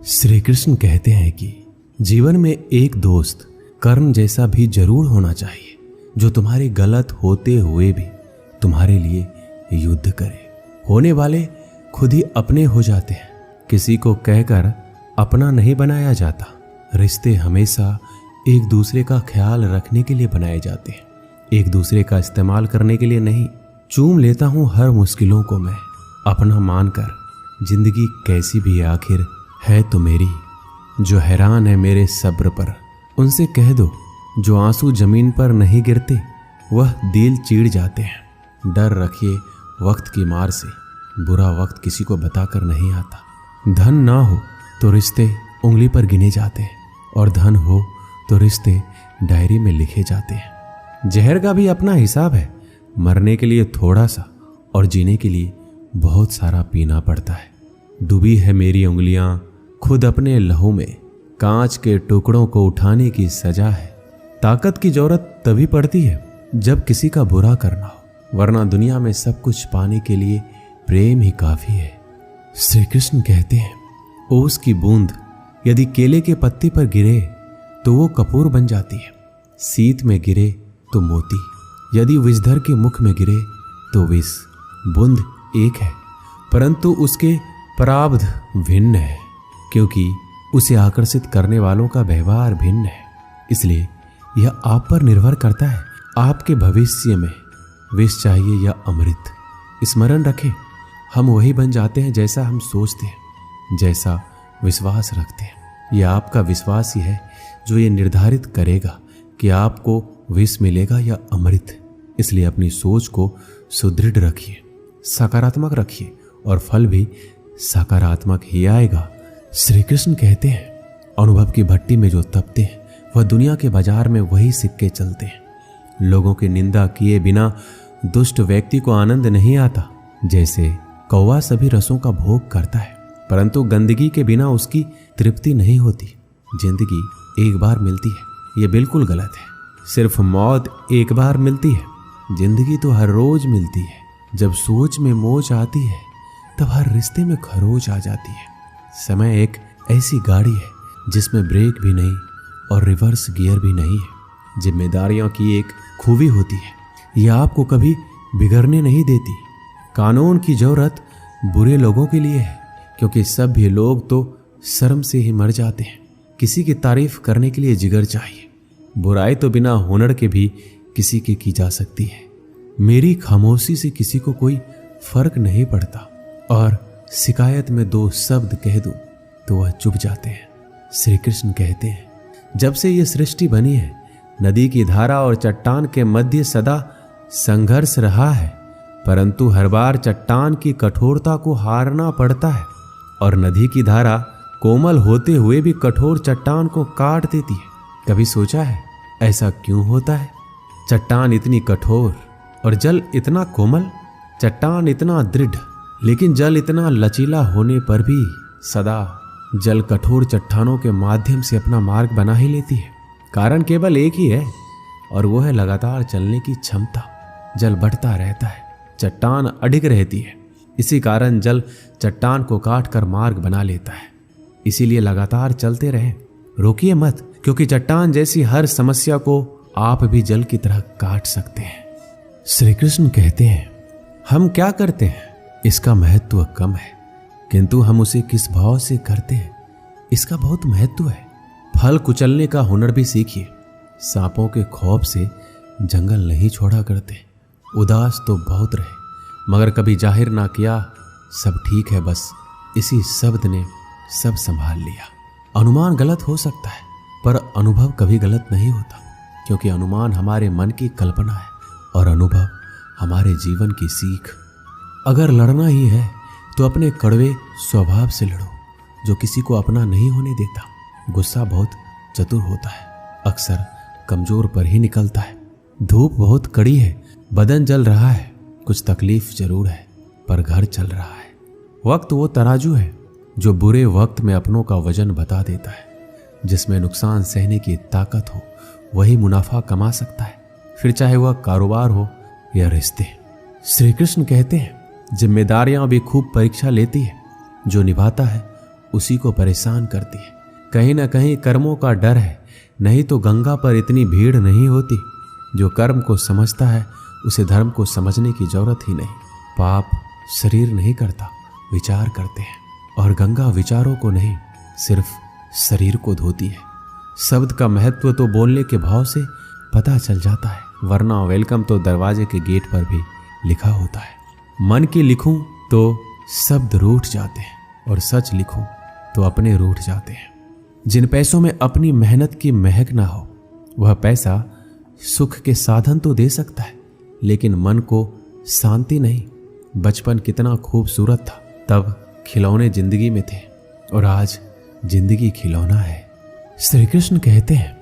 श्री कृष्ण कहते हैं कि जीवन में एक दोस्त कर्ण जैसा भी जरूर होना चाहिए, जो तुम्हारे गलत होते हुए भी तुम्हारे लिए युद्ध करे। होने वाले खुद ही अपने हो जाते हैं, किसी को कहकर अपना नहीं बनाया जाता। रिश्ते हमेशा एक दूसरे का ख्याल रखने के लिए बनाए जाते हैं, एक दूसरे का इस्तेमाल करने के लिए नहीं। चूम लेता हूँ हर मुश्किलों को मैं अपना मानकर, जिंदगी कैसी भी आखिर है तो मेरी। जो हैरान है मेरे सब्र पर, उनसे कह दो जो आंसू जमीन पर नहीं गिरते वह दिल चीड़ जाते हैं। डर रखिए वक्त की मार से, बुरा वक्त किसी को बताकर नहीं आता। धन ना हो तो रिश्ते उंगली पर गिने जाते हैं, और धन हो तो रिश्ते डायरी में लिखे जाते हैं। जहर का भी अपना हिसाब है, मरने के लिए थोड़ा सा और जीने के लिए बहुत सारा पीना पड़ता है। डूबी है मेरी उंगलियां खुद अपने लहू में, कांच के टुकड़ों को उठाने की सजा है। ताकत की जरूरत तभी पड़ती है जब किसी का बुरा करना हो, वरना दुनिया में सब कुछ पाने के लिए प्रेम ही काफी है। श्री कृष्ण कहते हैं ओस की बूंद यदि केले के पत्ते पर गिरे तो वो कपूर बन जाती है, शीत में गिरे तो मोती, यदि विषधर के मुख में गिरे तो विष। बूंद एक है परंतु उसके प्रारब्ध भिन्न है, क्योंकि उसे आकर्षित करने वालों का व्यवहार भिन्न है। इसलिए यह आप पर निर्भर करता है, आपके भविष्य में विष चाहिए या अमृत। स्मरण रखें, हम वही बन जाते हैं जैसा हम सोचते हैं, जैसा विश्वास रखते हैं। यह आपका विश्वास ही है जो ये निर्धारित करेगा कि आपको विष मिलेगा या अमृत। इसलिए अपनी सोच को सुदृढ़ रखिए, सकारात्मक रखिए, और फल भी सकारात्मक ही आएगा। श्री कृष्ण कहते हैं अनुभव की भट्टी में जो तपते हैं वह दुनिया के बाजार में वही सिक्के चलते हैं। लोगों की निंदा किए बिना दुष्ट व्यक्ति को आनंद नहीं आता। जैसे कौवा सभी रसों का भोग करता है, परंतु गंदगी के बिना उसकी तृप्ति नहीं होती। जिंदगी एक बार मिलती है, ये बिल्कुल गलत है। सिर्फ मौत एक बार मिलती है, जिंदगी तो हर रोज मिलती है। जब सोच में मोच आती है तब हर रिश्ते में खरोच आ जाती है। समय एक ऐसी गाड़ी है जिसमें ब्रेक भी नहीं और रिवर्स गियर भी नहीं है। जिम्मेदारियों की एक खूबी होती है, यह आपको कभी बिगड़ने नहीं देती। कानून की जरूरत बुरे लोगों के लिए है, क्योंकि सभ्य लोग तो शर्म से ही मर जाते हैं। किसी की तारीफ करने के लिए जिगर चाहिए। बुराई तो बिना हुनर के भी किसी की जा सकती है। मेरी खामोशी से किसी को कोई फर्क नहीं पड़ता, और शिकायत में दो शब्द कह दूं तो वह चुप जाते हैं। श्री कृष्ण कहते हैं जब से ये सृष्टि बनी है, नदी की धारा और चट्टान के मध्य सदा संघर्ष रहा है, परंतु हर बार चट्टान की कठोरता को हारना पड़ता है, और नदी की धारा कोमल होते हुए भी कठोर चट्टान को काट देती है। कभी सोचा है ऐसा क्यों होता है? चट्टान इतनी कठोर और जल इतना कोमल, चट्टान इतना दृढ़ लेकिन जल इतना लचीला होने पर भी सदा जल कठोर चट्टानों के माध्यम से अपना मार्ग बना ही लेती है। कारण केवल एक ही है, और वो है लगातार चलने की क्षमता। जल बढ़ता रहता है, चट्टान अडिग रहती है। इसी कारण जल चट्टान को काट कर मार्ग बना लेता है। इसीलिए लगातार चलते रहें, रोकिए मत, क्योंकि चट्टान जैसी हर समस्या को आप भी जल की तरह काट सकते हैं। श्री कृष्ण कहते हैं हम क्या करते हैं इसका महत्व कम है, किंतु हम उसे किस भाव से करते हैं इसका बहुत महत्व है। फल कुचलने का हुनर भी सीखिए। सांपों के खौफ से जंगल नहीं छोड़ा करते। उदास तो बहुत रहे मगर कभी जाहिर ना किया सब ठीक है, बस इसी शब्द ने सब संभाल लिया। अनुमान गलत हो सकता है, पर अनुभव कभी गलत नहीं होता, क्योंकि अनुमान हमारे मन की कल्पना है और अनुभव हमारे जीवन की सीख। अगर लड़ना ही है तो अपने कड़वे स्वभाव से लड़ो, जो किसी को अपना नहीं होने देता। गुस्सा बहुत चतुर होता है, अक्सर कमजोर पर ही निकलता है। धूप बहुत कड़ी है, बदन जल रहा है, कुछ तकलीफ जरूर है, पर घर चल रहा है। वक्त वो तराजू है जो बुरे वक्त में अपनों का वजन बता देता है। जिसमें नुकसान सहने की ताकत हो वही मुनाफा कमा सकता है, फिर चाहे वह कारोबार हो या रिश्ते। श्री कृष्ण कहते हैं जिम्मेदारियां भी खूब परीक्षा लेती है, जो निभाता है उसी को परेशान करती है। कहीं ना कहीं कर्मों का डर है, नहीं तो गंगा पर इतनी भीड़ नहीं होती। जो कर्म को समझता है उसे धर्म को समझने की जरूरत ही नहीं। पाप शरीर नहीं करता, विचार करते हैं, और गंगा विचारों को नहीं, सिर्फ शरीर को धोती है। शब्द का महत्व तो बोलने के भाव से पता चल जाता है, वरना वेलकम तो दरवाजे के गेट पर भी लिखा होता है। मन की लिखूं तो शब्द रूठ जाते हैं, और सच लिखूं तो अपने रूठ जाते हैं। जिन पैसों में अपनी मेहनत की महक ना हो, वह पैसा सुख के साधन तो दे सकता है, लेकिन मन को शांति नहीं। बचपन कितना खूबसूरत था, तब खिलौने जिंदगी में थे, और आज जिंदगी खिलौना है। श्री कृष्ण कहते हैं,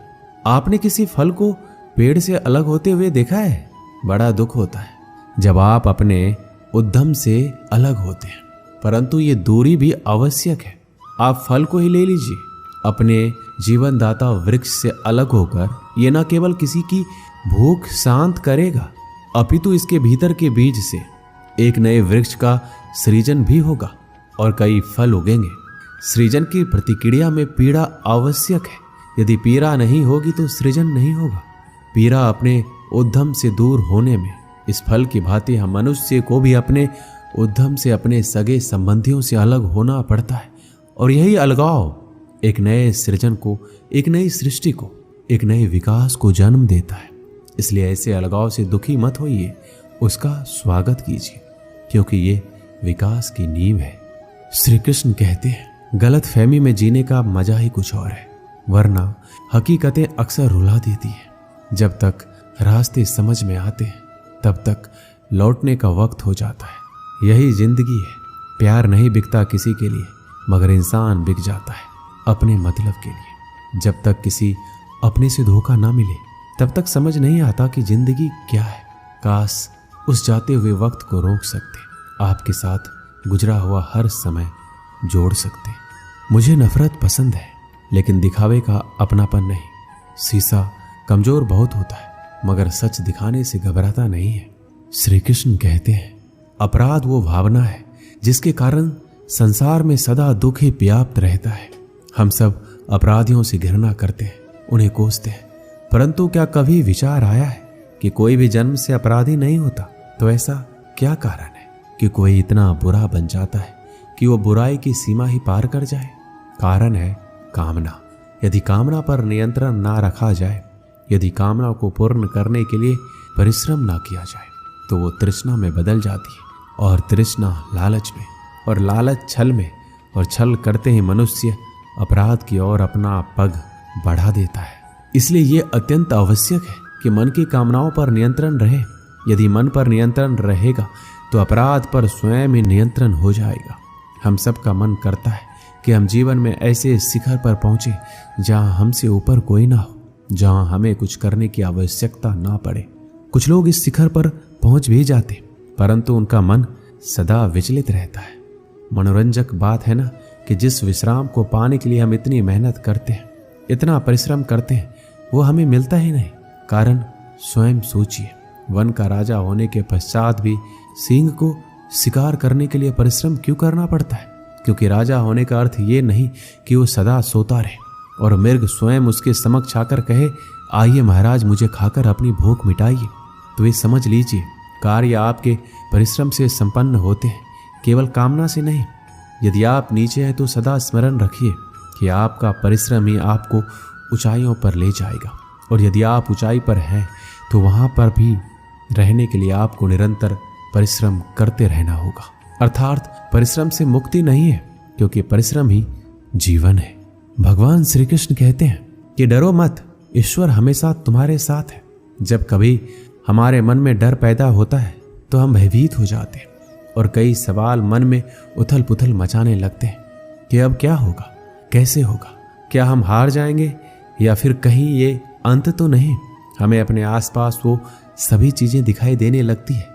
आपने किसी फल को पेड़ से अलग होते हुए देखा है? बड़ा दुख होता है जब आप अपने उद्यम से अलग होते हैं, परंतु ये दूरी भी आवश्यक है। आप फल को ही ले लीजिए। अपने जीवनदाता वृक्ष से अलग होकर ये न केवल किसी की भूख शांत करेगा, अपितु इसके भीतर के बीज से एक नए वृक्ष का सृजन भी होगा और कई फल उगेंगे। सृजन की प्रतिक्रिया में पीड़ा आवश्यक है। यदि पीड़ा नहीं होगी तो सृजन नहीं होगा। पीड़ा अपने उद्यम से दूर होने में, इस फल की भांति हम मनुष्य को भी अपने उद्यम से, अपने सगे संबंधियों से अलग होना पड़ता है। और यही अलगाव एक नए सृजन को, एक नई सृष्टि को, एक नए विकास को जन्म देता है। इसलिए ऐसे अलगाव से दुखी मत होइए, उसका स्वागत कीजिए, क्योंकि ये विकास की नींव है। श्री कृष्ण कहते हैं, गलत फहमी में जीने का मजा ही कुछ और है, वरना हकीकतें अक्सर रुला देती हैं। जब तक रास्ते समझ में आते हैं, तब तक लौटने का वक्त हो जाता है। यही जिंदगी है। प्यार नहीं बिकता किसी के लिए, मगर इंसान बिक जाता है अपने मतलब के लिए। जब तक किसी अपने से धोखा ना मिले, तब तक समझ नहीं आता कि जिंदगी क्या है। काश उस जाते हुए वक्त को रोक सकते, आपके साथ गुजरा हुआ हर समय जोड़ सकते। मुझे नफरत पसंद है, लेकिन दिखावे का अपनापन नहीं। शीशा कमजोर बहुत होता है, मगर सच दिखाने से घबराता नहीं है। श्री कृष्ण कहते हैं, अपराध वो भावना है जिसके कारण संसार में सदा दुख ही व्याप्त रहता है। हम सब अपराधियों से घृणा करते हैं, उन्हें कोसते हैं, परंतु क्या कभी विचार आया है कि कोई भी जन्म से अपराधी नहीं होता? तो ऐसा क्या कारण है कि कोई इतना बुरा बन जाता है कि वो बुराई की सीमा ही पार कर जाए? कारण है कामना। यदि कामना पर नियंत्रण ना रखा जाए, यदि कामना को पूर्ण करने के लिए परिश्रम ना किया जाए, तो वो तृष्णा में बदल जाती है, और तृष्णा लालच में, और लालच छल में, और छल करते ही मनुष्य अपराध की ओर अपना पग बढ़ा देता है। इसलिए ये अत्यंत आवश्यक है कि मन की कामनाओं पर नियंत्रण रहे। यदि मन पर नियंत्रण रहेगा तो अपराध पर स्वयं ही नियंत्रण हो जाएगा। हम सबका मन करता है कि हम जीवन में ऐसे शिखर पर पहुंचे जहां हमसे ऊपर कोई ना हो, जहां हमें कुछ करने की आवश्यकता ना पड़े। कुछ लोग इस शिखर पर पहुंच भी जाते, परंतु उनका मन सदा विचलित रहता है। मनोरंजक बात है ना कि जिस विश्राम को पाने के लिए हम इतनी मेहनत करते हैं, इतना परिश्रम करते हैं, वो हमें मिलता ही नहीं। कारण स्वयं सोचिए, वन का राजा होने के पश्चात भी सिंह को शिकार करने के लिए परिश्रम क्यों करना पड़ता है? क्योंकि राजा होने का अर्थ ये नहीं कि वो सदा सोता रहे और मृग स्वयं उसके समक्ष आकर कहे, आइए महाराज, मुझे खाकर अपनी भूख मिटाइए। तो ये समझ लीजिए, कार्य आपके परिश्रम से संपन्न होते हैं, केवल कामना से नहीं। यदि आप नीचे हैं तो सदा स्मरण रखिए कि आपका परिश्रम ही आपको ऊंचाइयों पर ले जाएगा, और यदि आप ऊंचाई पर हैं तो वहां पर भी रहने के लिए आपको निरंतर परिश्रम करते रहना होगा। अर्थात परिश्रम से मुक्ति नहीं है, क्योंकि परिश्रम ही जीवन है। भगवान श्री कृष्ण कहते हैं कि डरो मत, ईश्वर हमेशा तुम्हारे साथ है। जब कभी हमारे मन में डर पैदा होता है तो हम भयभीत हो जाते हैं और कई सवाल मन में उथल पुथल मचाने लगते हैं कि अब क्या होगा, कैसे होगा, क्या हम हार जाएंगे या फिर कहीं ये अंत तो नहीं। हमें अपने आसपास वो सभी चीजें दिखाई देने लगती है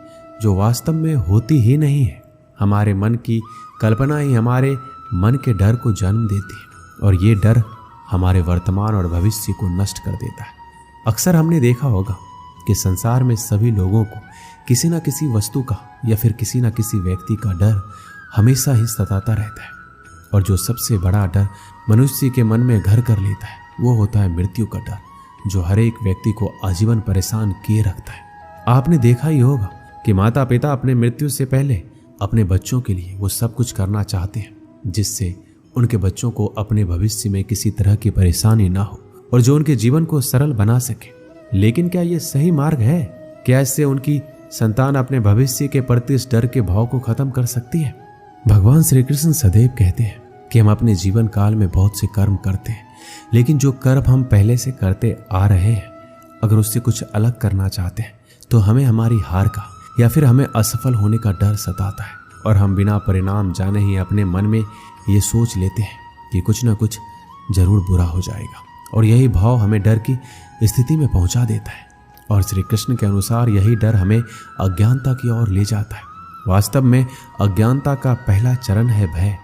जो वास्तव में होती ही नहीं है। हमारे मन की कल्पना ही हमारे मन के डर को जन्म देती है, और ये डर हमारे वर्तमान और भविष्य को नष्ट कर देता है। अक्सर हमने देखा होगा कि संसार में सभी लोगों को किसी न किसी वस्तु का या फिर किसी न किसी व्यक्ति का डर हमेशा ही सताता रहता है। और जो सबसे बड़ा डर मनुष्य के मन में घर कर लेता है वो होता है मृत्यु का डर, जो हर एक व्यक्ति को आजीवन परेशान किए रखता है। आपने देखा ही होगा कि माता पिता अपने मृत्यु से पहले अपने बच्चों के लिए वो सब कुछ करना चाहते हैं जिससे उनके बच्चों को अपने भविष्य में किसी तरह की परेशानी ना हो और जो उनके जीवन को सरल बना सके। लेकिन क्या ये सही मार्ग है? क्या इससे उनकी संतान अपने भविष्य के प्रति इस डर के भाव को खत्म कर सकती है? भगवान श्री कृष्ण सदैव कहते हैं कि हम अपने जीवन काल में बहुत से कर्म करते हैं, लेकिन जो कर्म हम पहले से करते आ रहे हैं अगर उससे कुछ अलग करना चाहते हैं तो हमें हमारी हार का या फिर हमें असफल होने का डर सताता है और हम बिना परिणाम जाने ही अपने मन में ये सोच लेते हैं कि कुछ ना कुछ जरूर बुरा हो जाएगा, और यही भाव हमें डर की स्थिति में पहुंचा देता है। और श्री कृष्ण के अनुसार यही डर हमें अज्ञानता की ओर ले जाता है। वास्तव में अज्ञानता का पहला चरण है भय,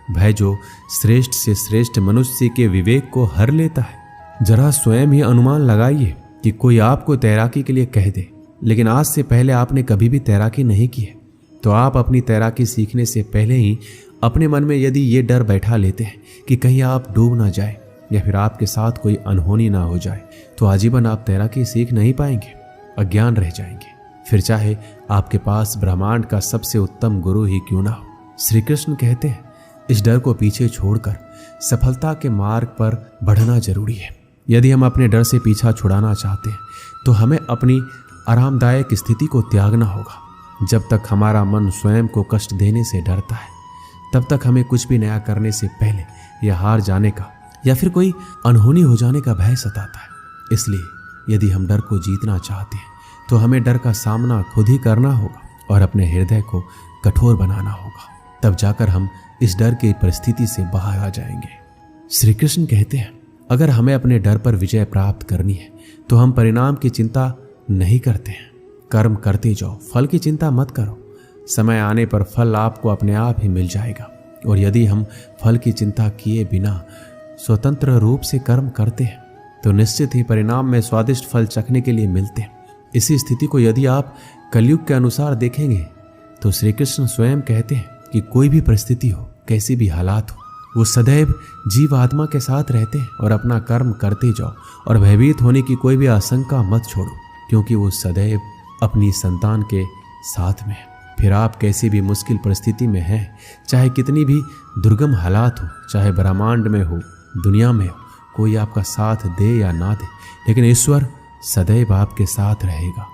भय जो श्रेष्ठ से श्रेष्ठ मनुष्य के विवेक को हर लेता है। जरा स्वयं ही अनुमान लगाइए कि कोई आपको तैराकी के लिए कह दे, लेकिन आज से पहले आपने कभी भी तैराकी नहीं की है, तो आप अपनी तैराकी सीखने से पहले ही अपने मन में यदि ये डर बैठा लेते हैं कि कहीं आप डूब ना जाए या फिर आपके साथ कोई अनहोनी ना हो जाए, तो आजीवन आप तैराकी सीख नहीं पाएंगे, अज्ञान रह जाएंगे। फिर चाहे आपके पास ब्रह्मांड का सबसे उत्तम गुरु ही क्यों ना हो। श्री कृष्ण कहते हैं इस डर को पीछे छोड़कर सफलता के मार्ग पर बढ़ना जरूरी है। यदि हम अपने डर से पीछा छुड़ाना चाहते हैं तो हमें अपनी आरामदायक स्थिति को त्यागना होगा। जब तक हमारा मन स्वयं को कष्ट देने से डरता है तब तक हमें कुछ भी नया करने से पहले या हार जाने का या फिर कोई अनहोनी हो जाने का भय सताता है। इसलिए यदि हम डर को जीतना चाहते हैं तो हमें डर का सामना खुद ही करना होगा और अपने हृदय को कठोर बनाना होगा। तब जाकर हम इस डर की परिस्थिति से बाहर आ जाएंगे। श्री कृष्ण कहते हैं अगर हमें अपने डर पर विजय प्राप्त करनी है तो हम परिणाम की चिंता नहीं करते हैं। कर्म करते जाओ, फल की चिंता मत करो। समय आने पर फल आपको अपने आप ही मिल जाएगा। और यदि हम फल की चिंता किए बिना स्वतंत्र रूप से कर्म करते हैं तो निश्चित ही परिणाम में स्वादिष्ट फल चखने के लिए मिलते हैं। इसी स्थिति को यदि आप कलयुग के अनुसार देखेंगे तो श्री कृष्ण स्वयं कहते हैं कि कोई भी परिस्थिति हो, कैसी भी हालात हो, वो सदैव जीव आत्मा के साथ रहते हैं और अपना कर्म करते जाओ और भयभीत होने की कोई भी आशंका मत छोड़ो, क्योंकि वो सदैव अपनी संतान के साथ में है। फिर आप कैसी भी मुश्किल परिस्थिति में हैं, चाहे कितनी भी दुर्गम हालात हो, चाहे ब्रह्मांड में हो, दुनिया में हो, कोई आपका साथ दे या ना दे, लेकिन ईश्वर सदैव आपके साथ रहेगा।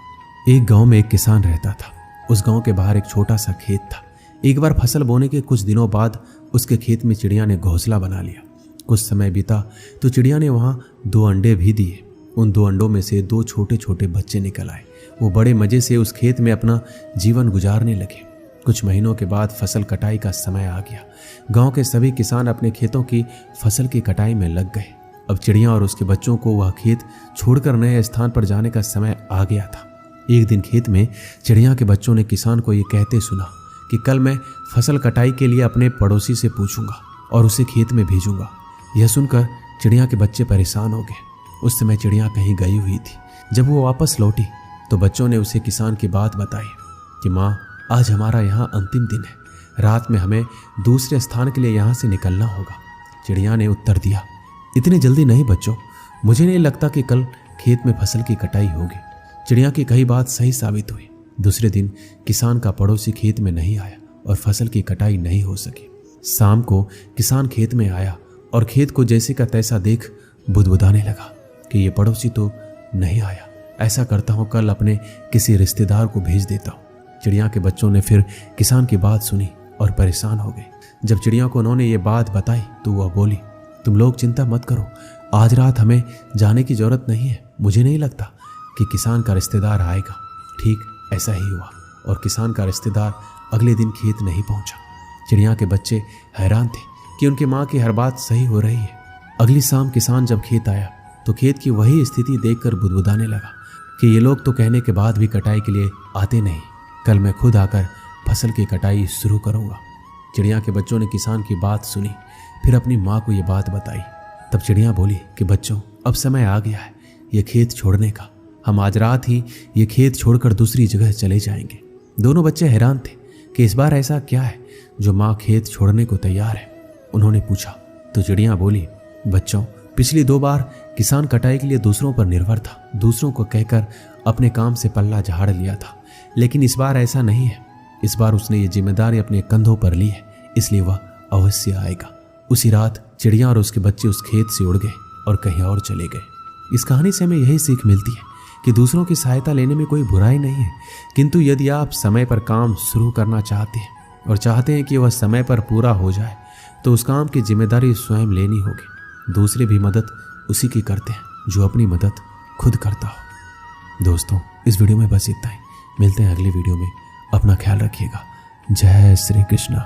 एक गांव में एक किसान रहता था। उस गांव के बाहर एक छोटा सा खेत था। एक बार फसल बोने के कुछ दिनों बाद उसके खेत में चिड़िया ने घोंसला बना लिया। कुछ समय बीता तो चिड़िया ने वहां 2 अंडे भी दिए। उन 2 अंडों में से 2 छोटे छोटे बच्चे निकल आए। वो बड़े मजे से उस खेत में अपना जीवन गुजारने लगे। कुछ महीनों के बाद फसल कटाई का समय आ गया। गांव के सभी किसान अपने खेतों की फसल की कटाई में लग गए। अब चिड़िया और उसके बच्चों को वह खेत छोड़कर नए स्थान पर जाने का समय आ गया था। एक दिन खेत में चिड़िया के बच्चों ने किसान को ये कहते सुना कि कल मैं फसल कटाई के लिए अपने पड़ोसी से पूछूंगा और उसे खेत में भेजूंगा। यह सुनकर चिड़िया के बच्चे परेशान हो गए। उस समय चिड़िया कहीं गई हुई थी। जब वो वापस लौटी तो बच्चों ने उसे किसान की बात बताई कि माँ, आज हमारा यहाँ अंतिम दिन है, रात में हमें दूसरे स्थान के लिए यहाँ से निकलना होगा। चिड़िया ने उत्तर दिया, इतनी जल्दी नहीं बच्चों, मुझे नहीं लगता कि कल खेत में फसल की कटाई होगी। चिड़िया की कही बात सही साबित हुई। दूसरे दिन किसान का पड़ोसी खेत में नहीं आया और फसल की कटाई नहीं हो सकी। शाम को किसान खेत में आया और खेत को जैसे का तैसा देख बुदबुदाने लगा कि ये पड़ोसी तो नहीं आया। ऐसा करता हूँ कल अपने किसी रिश्तेदार को भेज देता हूँ। चिड़िया के बच्चों ने फिर किसान की बात सुनी और परेशान हो गए। जब चिड़िया को उन्होंने ये बात बताई तो वह बोली, तुम लोग चिंता मत करो, आज रात हमें जाने की जरूरत नहीं है। मुझे नहीं लगता कि किसान का रिश्तेदार आएगा। ठीक ऐसा ही हुआ और किसान का रिश्तेदार अगले दिन खेत नहीं पहुंचा। चिड़िया के बच्चे हैरान थे कि उनकी माँ की हर बात सही हो रही है। अगली शाम किसान जब खेत आया तो खेत की वही स्थिति देखकर बुदबुदाने लगा कि ये लोग तो कहने के बाद भी कटाई के लिए आते नहीं। कल मैं खुद आकर फसल की कटाई शुरू करूंगा। चिड़िया के बच्चों ने किसान की बात सुनी, फिर अपनी माँ को ये बात बताई। तब चिड़िया बोली कि बच्चों, अब समय आ गया है ये खेत छोड़ने का। हम आज रात ही ये खेत छोड़कर दूसरी जगह चले जाएंगे। दोनों बच्चे हैरान थे कि इस बार ऐसा क्या है जो माँ खेत छोड़ने को तैयार है। उन्होंने पूछा तो चिड़िया बोली, बच्चों, पिछली 2 बार किसान कटाई के लिए दूसरों पर निर्भर था, दूसरों को कहकर अपने काम से पल्ला झाड़ लिया था, लेकिन इस बार ऐसा नहीं है। इस बार उसने ये जिम्मेदारी अपने कंधों पर ली है, इसलिए वह अवश्य आएगा। उसी रात चिड़िया और उसके बच्चे उस खेत से उड़ गए और कहीं और चले गए। इस कहानी से हमें यही सीख मिलती है कि दूसरों की सहायता लेने में कोई बुराई नहीं है, किंतु यदि आप समय पर काम शुरू करना चाहते हैं और चाहते हैं कि वह समय पर पूरा हो जाए, तो उस काम की जिम्मेदारी स्वयं लेनी होगी। दूसरे भी मदद उसी की करते हैं जो अपनी मदद खुद करता हो। दोस्तों, इस वीडियो में बस इतना ही। मिलते हैं अगली वीडियो में। अपना ख्याल रखिएगा। जय श्री कृष्ण।